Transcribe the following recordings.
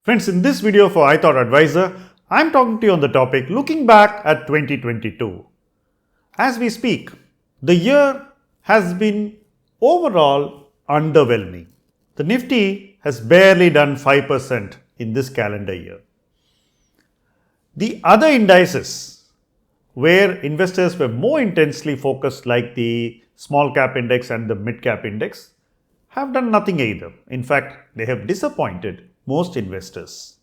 Friends, in this video for ithought Advisor, I am talking to you on the topic looking back at 2022. As we speak, the year has been overall underwhelming. The Nifty has barely done 5% in this calendar year. The other indices where investors were more intensely focused, like the small cap index and the mid cap index, have done nothing either. In fact, they have disappointed most investors.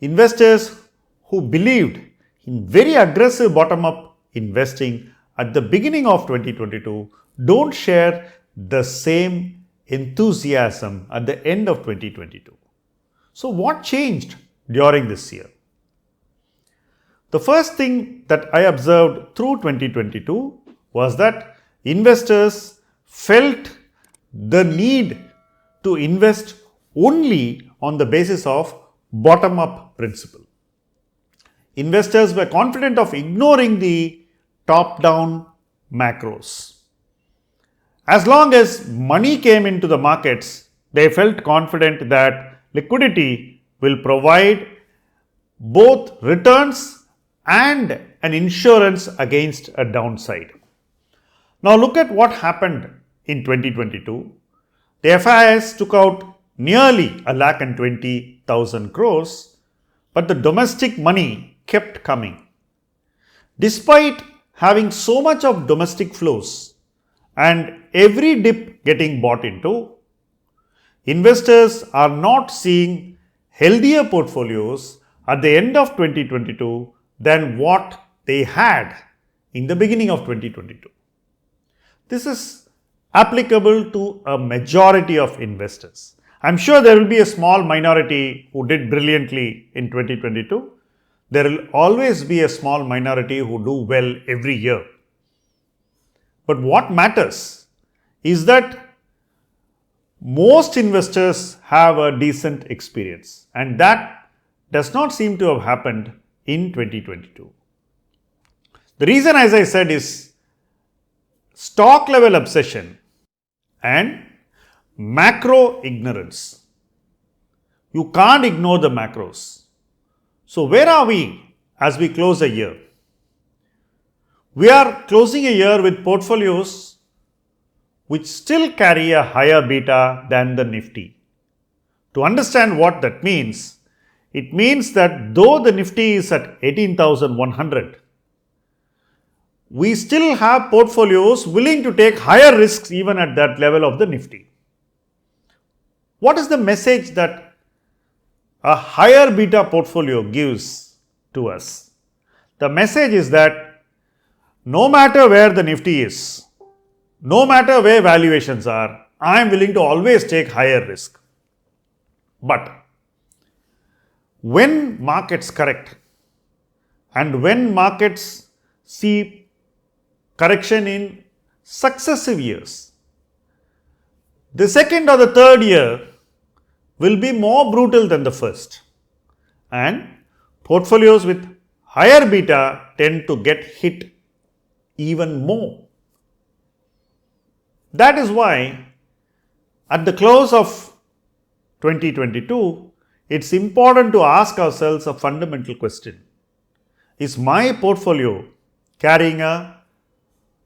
Investors who believed in very aggressive bottom-up investing at the beginning of 2022 don't share the same enthusiasm at the end of 2022. So what changed during this year? The first thing that I observed through 2022 was that investors felt the need to invest only on the basis of bottom-up principle. Investors were confident of ignoring the top-down macros. As long as money came into the markets, they felt confident that liquidity will provide both returns and an insurance against a downside. Now look at what happened in 2022. The FIIs took out nearly 1,20,000 crores, but the domestic money kept coming. Despite having so much of domestic flows and every dip getting bought into, investors are not seeing healthier portfolios at the end of 2022 than what they had in the beginning of 2022. This is applicable to a majority of investors. I'm sure there will be a small minority who did brilliantly in 2022. There will always be a small minority who do well every year. But what matters is that most investors have a decent experience, and that does not seem to have happened in 2022. The reason, as I said, is stock level obsession and macro ignorance. You can't ignore the macros. So where are we as we close a year? We are closing a year with portfolios which still carry a higher beta than the Nifty. To understand what that means, it means that though the Nifty is at 18,100, we still have portfolios willing to take higher risks even at that level of the Nifty. What is the message that a higher beta portfolio gives to us? The message is that no matter where the Nifty is, no matter where valuations are, I am willing to always take higher risk. But when markets correct and when markets see correction in successive years, the second or the third year will be more brutal than the first, and portfolios with higher beta tend to get hit even more. That is why at the close of 2022, it's important to ask ourselves a fundamental question. Is my portfolio carrying a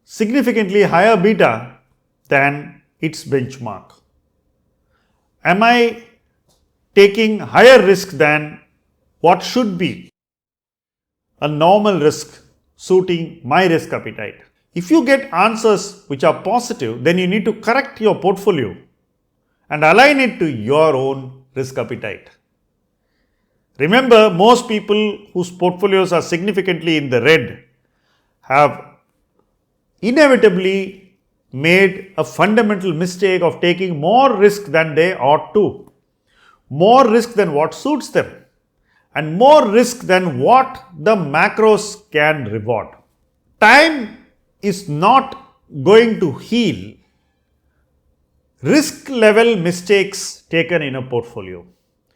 significantly higher beta than its benchmark? Am I taking higher risk than what should be a normal risk suiting my risk appetite? If you get answers which are positive, then you need to correct your portfolio and align it to your own risk appetite. Remember, most people whose portfolios are significantly in the red have inevitably made a fundamental mistake of taking more risk than they ought to, more risk than what suits them, and more risk than what the macros can reward. Time is not going to heal risk level mistakes taken in a portfolio.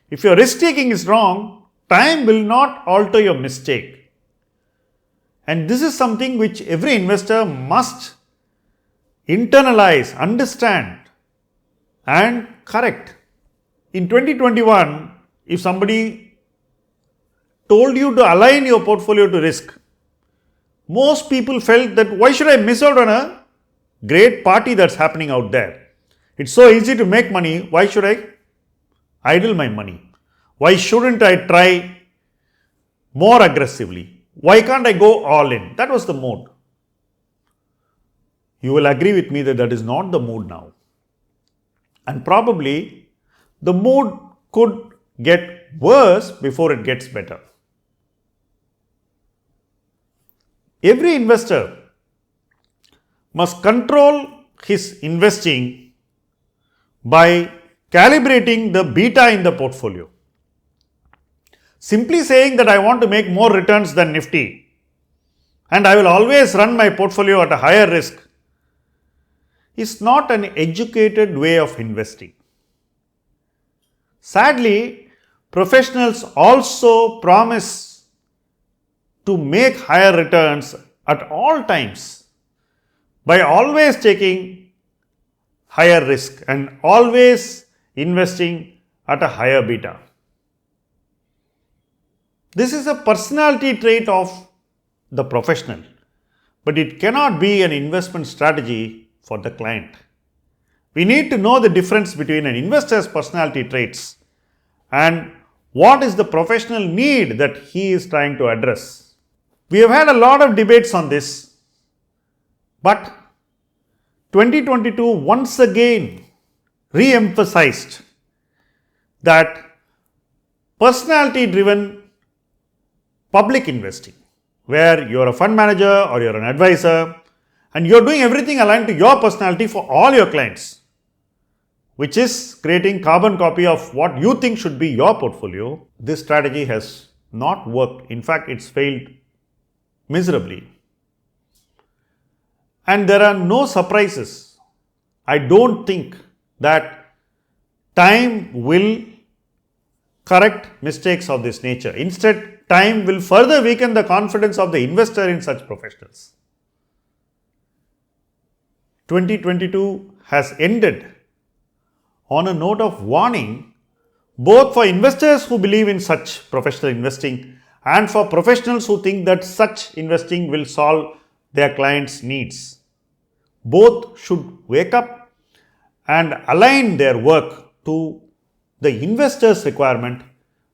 If your risk taking is wrong, time will not alter your mistake. And this is something which every investor must internalize, understand, and correct. In 2021, if somebody told you to align your portfolio to risk, most people felt that why should I miss out on a great party that's happening out there? It's so easy to make money. Why should I idle my money? Why shouldn't I try more aggressively? Why can't I go all in? That was the mood. You will agree with me that that is not the mood now. And probably the mood could get worse before it gets better. Every investor must control his investing by calibrating the beta in the portfolio. Simply saying that I want to make more returns than Nifty and I will always run my portfolio at a higher risk is not an educated way of investing. Sadly, professionals also promise to make higher returns at all times by always taking higher risk and always investing at a higher beta. This is a personality trait of the professional, but it cannot be an investment strategy for the client. We need to know the difference between an investor's personality traits and what is the professional need that he is trying to address. We have had a lot of debates on this, but 2022 once again re-emphasized that personality-driven public investing, where you are a fund manager or you are an advisor and you are doing everything aligned to your personality for all your clients, which is creating carbon copy of what you think should be your portfolio. This strategy has not worked. In fact, it's failed miserably. And there are no surprises. I don't think that time will correct mistakes of this nature. Instead, time will further weaken the confidence of the investor in such professionals. 2022 has ended on a note of warning both for investors who believe in such professional investing and for professionals who think that such investing will solve their clients' needs. Both should wake up and align their work to the investor's requirement,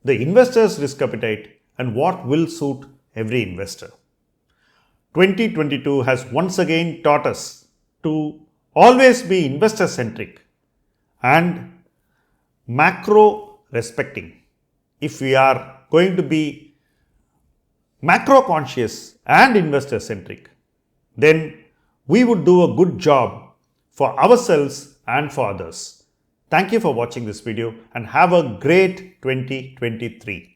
the investor's risk appetite, and what will suit every investor. 2022 has once again taught us to always be investor-centric and macro respecting. If we are going to be macro conscious and investor centric, then we would do a good job for ourselves and for others. Thank you for watching this video and have a great 2023.